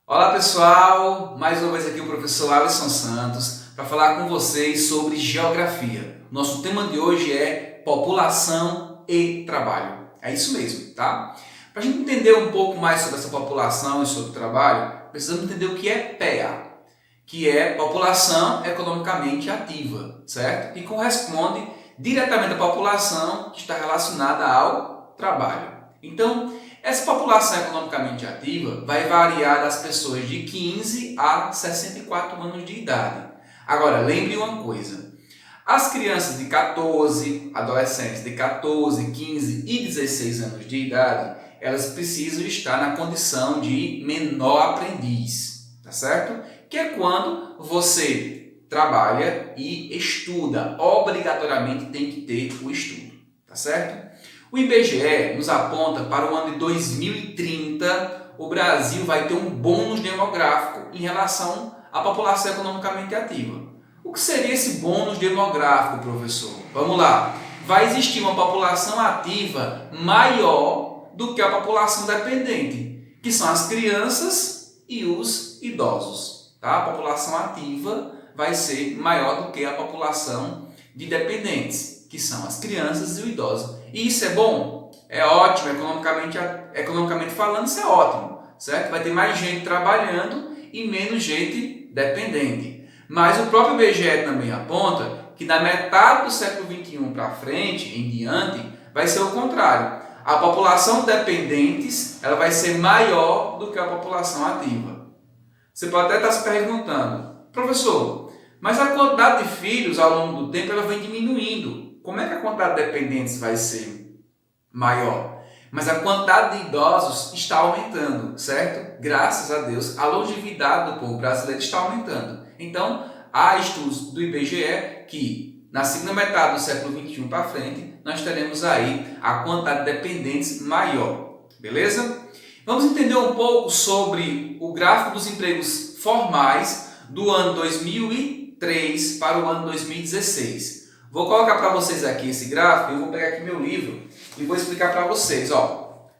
Olá pessoal, mais uma vez aqui o professor Alisson Santos para falar com vocês sobre geografia. Nosso tema de hoje é população e trabalho. É isso mesmo, tá? Para a gente entender um pouco mais sobre essa população e sobre o trabalho, precisamos entender o que é PEA, que é população economicamente ativa, certo? E corresponde diretamente à população que está relacionada ao trabalho. Então, essa população economicamente ativa vai variar das pessoas de 15 a 64 anos de idade. Agora, lembre uma coisa, as crianças de 14, adolescentes de 14, 15 e 16 anos de idade, elas precisam estar na condição de menor aprendiz, tá certo? Que é quando você trabalha e estuda, obrigatoriamente tem que ter o estudo, tá certo? O IBGE nos aponta para o ano de 2030, o Brasil vai ter um bônus demográfico em relação à população economicamente ativa. O que seria esse bônus demográfico, professor? Vamos lá. Vai existir uma população ativa maior do que a população dependente, que são as crianças e os idosos. Tá? A população ativa vai ser maior do que a população de dependentes, que são as crianças e os idosos. E isso é bom? É ótimo, economicamente falando, isso é ótimo, certo? Vai ter mais gente trabalhando e menos gente dependente. Mas o próprio IBGE também aponta que na metade do século XXI para frente, em diante, vai ser o contrário. A população de dependentes ela vai ser maior do que a população ativa. Você pode até estar se perguntando, professor, mas a quantidade de filhos ao longo do tempo ela vem diminuindo. Como é que a quantidade de dependentes vai ser maior? Mas a quantidade de idosos está aumentando, certo? Graças a Deus, a longevidade do povo brasileiro está aumentando. Então, há estudos do IBGE que na segunda metade do século XXI para frente, nós teremos aí a quantidade de dependentes maior, beleza? Vamos entender um pouco sobre o gráfico dos empregos formais do ano 2003 para o ano 2016. Vou colocar para vocês aqui esse gráfico, eu vou pegar aqui meu livro e vou explicar para vocês.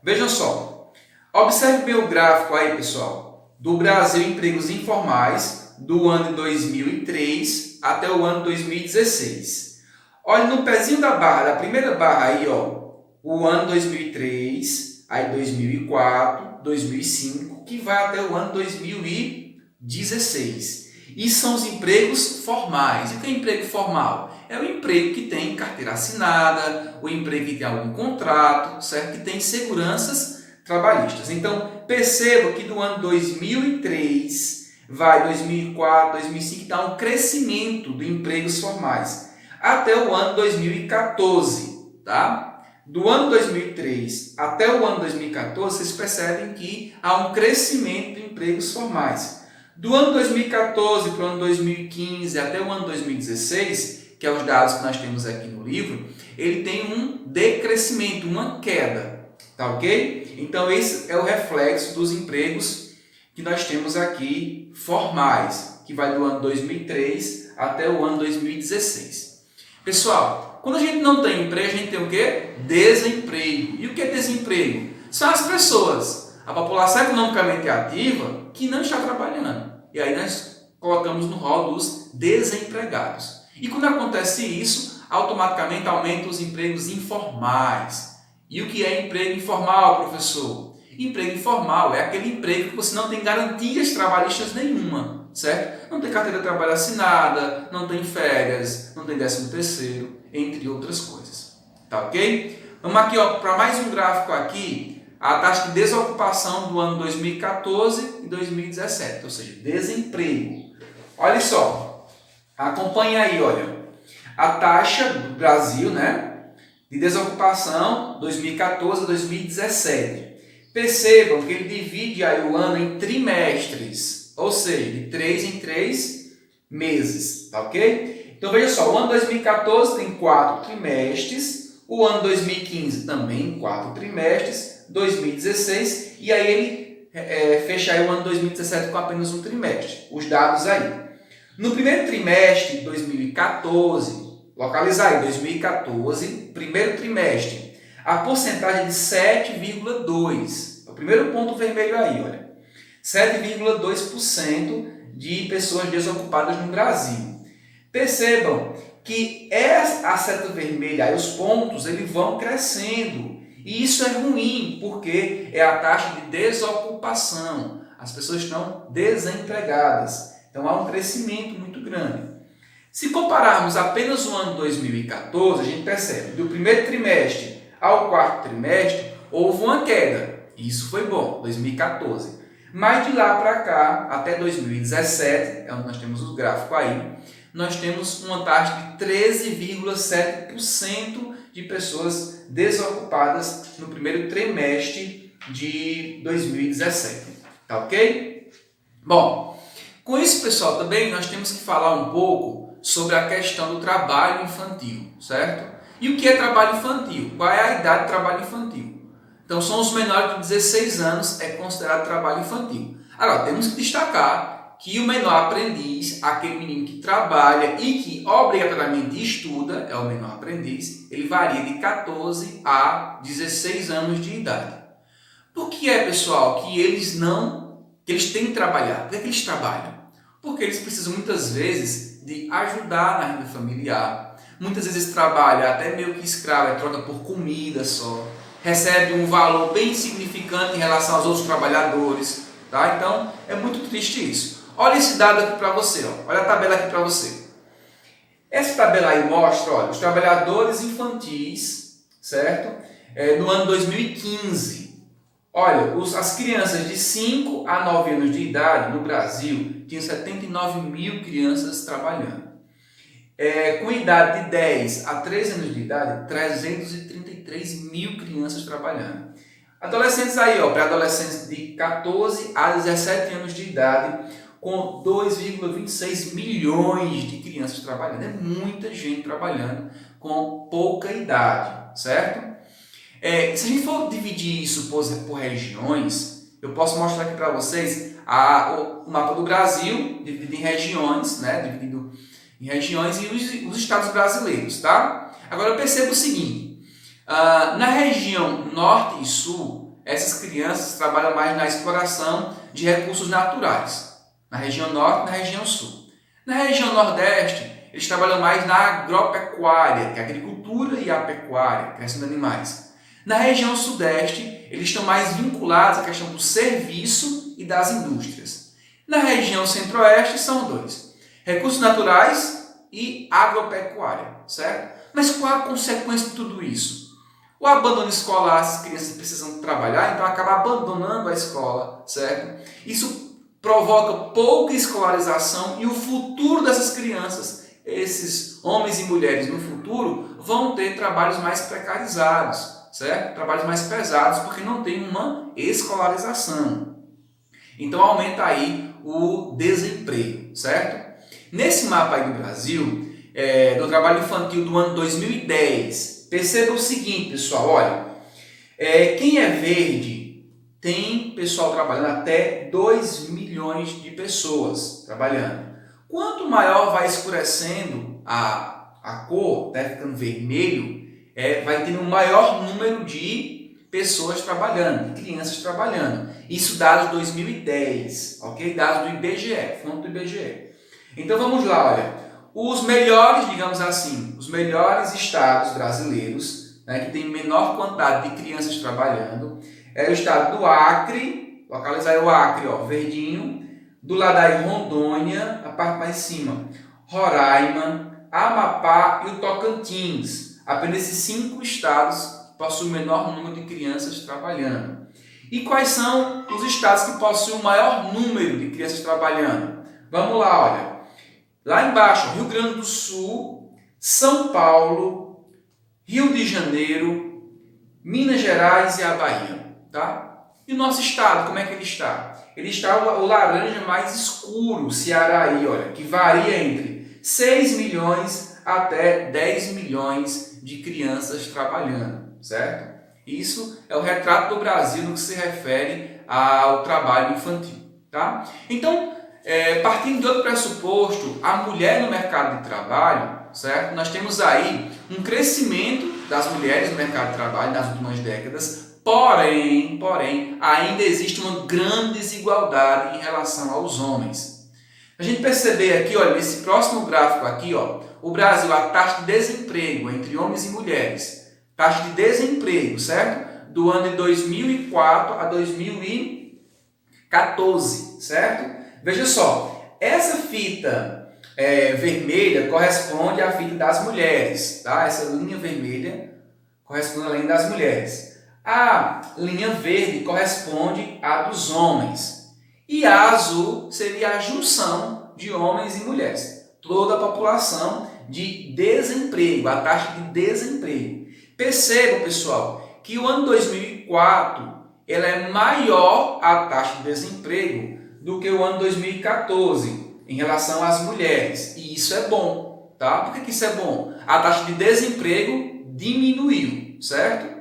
Vejam só, observe bem o gráfico aí, pessoal, do Brasil empregos informais do ano de 2003 até o ano 2016. Olha no pezinho da barra, da primeira barra aí, o ano 2003, aí 2004, 2005, que vai até o ano 2016. E são os empregos formais. E o que é emprego formal? É o emprego que tem carteira assinada, o emprego que tem algum contrato, certo? Que tem seguranças trabalhistas. Então, perceba que do ano 2003, vai 2004, 2005, dá um crescimento de empregos formais. Até o ano 2014, tá? Do ano 2003 até o ano 2014, vocês percebem que há um crescimento de empregos formais. Do ano 2014 para o ano 2015 até o ano 2016, que é os dados que nós temos aqui no livro, ele tem um decrescimento, uma queda, tá ok? Então esse é o reflexo dos empregos que nós temos aqui formais, que vai do ano 2003 até o ano 2016. Pessoal, quando a gente não tem emprego, a gente tem o quê? Desemprego. E o que é desemprego? São as pessoas, a população economicamente ativa que não está trabalhando. E aí nós colocamos no rol dos desempregados. E quando acontece isso, automaticamente aumentam os empregos informais. E o que é emprego informal, professor? Emprego informal é aquele emprego que você não tem garantias trabalhistas nenhuma, certo? Não tem carteira de trabalho assinada, não tem férias, não tem 13º, entre outras coisas. Tá ok? Vamos aqui para mais um gráfico aqui, a taxa de desocupação do ano 2014 e 2017, ou seja, desemprego. Olha só, acompanha aí, olha, a taxa do Brasil, né, de desocupação 2014 a 2017. Percebam que ele divide aí o ano em trimestres, ou seja, de 3 em 3 meses, tá ok? Então veja só, o ano 2014 tem 4 trimestres, o ano 2015 também 4 trimestres, 2016, e aí ele fecha aí o ano 2017 com apenas um trimestre, os dados aí. No primeiro trimestre de 2014, localizar aí 2014, primeiro trimestre, a porcentagem de 7,2. É o primeiro ponto vermelho aí, olha. 7,2% de pessoas desocupadas no Brasil. Percebam que a seta vermelha, os pontos, eles vão crescendo. E isso é ruim, porque é a taxa de desocupação. As pessoas estão desempregadas. Então há um crescimento muito grande. Se compararmos apenas o ano 2014, a gente percebe que do primeiro trimestre ao quarto trimestre houve uma queda. Isso foi bom, 2014. Mas de lá para cá, até 2017, é onde nós temos o gráfico aí, nós temos uma taxa de 13,7% de pessoas desocupadas no primeiro trimestre de 2017. Tá ok? Bom, com isso, pessoal, também nós temos que falar um pouco sobre a questão do trabalho infantil, certo? E o que é trabalho infantil? Qual é a idade do trabalho infantil? Então, são os menores de 16 anos, é considerado trabalho infantil. Agora, temos que destacar que o menor aprendiz, aquele menino que trabalha e que obrigatoriamente estuda, é o menor aprendiz, ele varia de 14 a 16 anos de idade. Por que é, pessoal, que eles têm que trabalhar? Por que eles trabalham? Porque eles precisam muitas vezes de ajudar na renda familiar. Muitas vezes trabalha até meio que escravo, troca por comida só. Recebe um valor bem insignificante em relação aos outros trabalhadores. Tá? Então, é muito triste isso. Olha esse dado aqui para você. Olha a tabela aqui para você. Essa tabela aí mostra os trabalhadores infantis, certo? No ano 2015. Olha, as crianças de 5 a 9 anos de idade no Brasil tinham 79 mil crianças trabalhando. Com idade de 10 a 13 anos de idade, 333 mil crianças trabalhando. Adolescentes aí, pré-adolescentes de 14 a 17 anos de idade, com 2,26 milhões de crianças trabalhando. É muita gente trabalhando com pouca idade, certo? Se a gente for dividir isso por regiões, eu posso mostrar aqui para vocês o mapa do Brasil, dividido em regiões, né? Dividido em regiões e os estados brasileiros, tá? Agora eu percebo o seguinte, na região norte e sul, essas crianças trabalham mais na exploração de recursos naturais. Na região norte e na região sul. Na região nordeste, eles trabalham mais na agropecuária, que é a agricultura e a pecuária, criação de animais. Na região sudeste, eles estão mais vinculados à questão do serviço e das indústrias. Na região centro-oeste, são dois: recursos naturais e agropecuária, certo? Mas qual a consequência de tudo isso? O abandono escolar, as crianças precisam trabalhar, então acabam abandonando a escola, certo? Isso provoca pouca escolarização e o futuro dessas crianças, esses homens e mulheres no futuro, vão ter trabalhos mais precarizados, certo? Trabalhos mais pesados, porque não tem uma escolarização. Então aumenta aí o desemprego, certo? Nesse mapa aí do Brasil, do trabalho infantil do ano 2010, perceba o seguinte, pessoal, olha, quem é verde tem pessoal trabalhando, até 2 milhões de pessoas trabalhando. Quanto maior vai escurecendo a cor, ficando vermelho, vai tendo um maior número de pessoas trabalhando, de crianças trabalhando. Isso dados de 2010, ok? Dados do IBGE, fonte do IBGE. Então vamos lá, olha. Os melhores, digamos assim, os melhores estados brasileiros, né, que tem menor quantidade de crianças trabalhando, é o estado do Acre, localizar aí o Acre, verdinho, do lado aí Rondônia, a parte mais em cima, Roraima, Amapá e o Tocantins. Apenas esses 5 estados possuem o menor número de crianças trabalhando. E quais são os estados que possuem o maior número de crianças trabalhando? Vamos lá, olha. Lá embaixo, Rio Grande do Sul, São Paulo, Rio de Janeiro, Minas Gerais e a Bahia. Tá? E o nosso estado, como é que ele está? Ele está o laranja mais escuro, Ceará aí, olha, que varia entre 6 milhões até 10 milhões de crianças trabalhando, certo? Isso é o retrato do Brasil no que se refere ao trabalho infantil, tá? Então, partindo de outro pressuposto, a mulher no mercado de trabalho, certo? Nós temos aí um crescimento das mulheres no mercado de trabalho nas últimas décadas, Porém, ainda existe uma grande desigualdade em relação aos homens. A gente perceber aqui, olha, nesse próximo gráfico aqui, ó, o Brasil, a taxa de desemprego entre homens e mulheres, taxa de desemprego, certo? Do ano de 2004 a 2014, certo? Veja só, essa fita vermelha corresponde à fita das mulheres, tá? Essa linha vermelha corresponde à linha das mulheres. A linha verde corresponde à dos homens. E a azul seria a junção de homens e mulheres. Toda a população de desemprego, a taxa de desemprego. Percebam, pessoal, que o ano 2004 ela é maior a taxa de desemprego do que o ano 2014 em relação às mulheres. E isso é bom, tá? Por que isso é bom? A taxa de desemprego diminuiu, certo?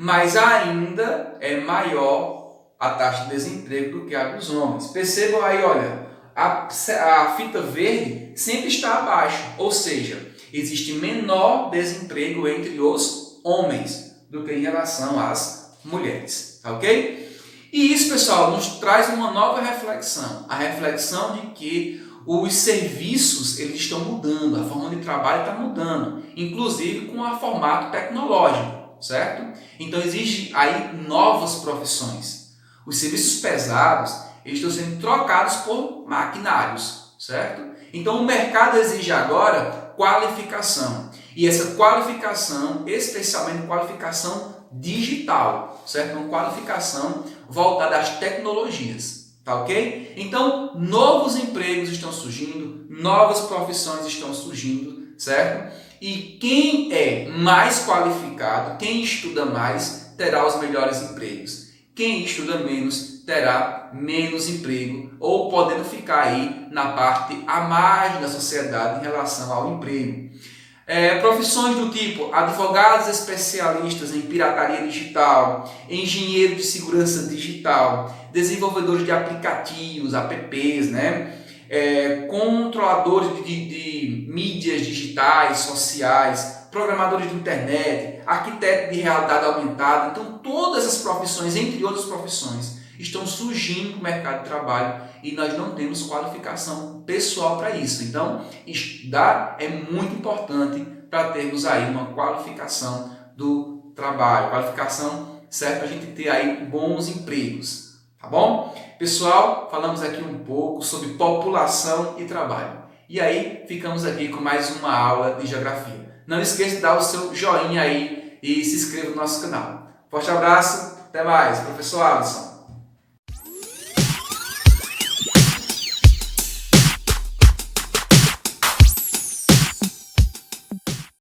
Mas ainda é maior a taxa de desemprego do que a dos homens. Percebam aí, olha, a fita verde sempre está abaixo, ou seja, existe menor desemprego entre os homens do que em relação às mulheres, tá ok? E isso, pessoal, nos traz uma nova reflexão, a reflexão de que os serviços eles estão mudando, a forma de trabalho está mudando, inclusive com o formato tecnológico. Certo? Então existe aí novas profissões. Os serviços pesados eles estão sendo trocados por maquinários, certo? Então o mercado exige agora qualificação. E essa qualificação, especialmente qualificação digital, certo? Uma qualificação voltada às tecnologias, tá ok? Então novos empregos estão surgindo, novas profissões estão surgindo, certo? E quem é mais qualificado, quem estuda mais, terá os melhores empregos. Quem estuda menos, terá menos emprego, ou podendo ficar aí na parte à margem da sociedade em relação ao emprego. Profissões do tipo advogados especialistas em pirataria digital, engenheiro de segurança digital, desenvolvedores de aplicativos, apps, né? Controladores de mídias digitais, sociais, programadores de internet, arquiteto de realidade aumentada. Então, todas essas profissões, entre outras profissões, estão surgindo no mercado de trabalho e nós não temos qualificação pessoal para isso. Então, estudar é muito importante para termos aí uma qualificação do trabalho, qualificação certa para a gente ter aí bons empregos. Tá bom? Pessoal, falamos aqui um pouco sobre população e trabalho. E aí, ficamos aqui com mais uma aula de geografia. Não esqueça de dar o seu joinha aí e se inscreva no nosso canal. Forte abraço, até mais, professor Alisson.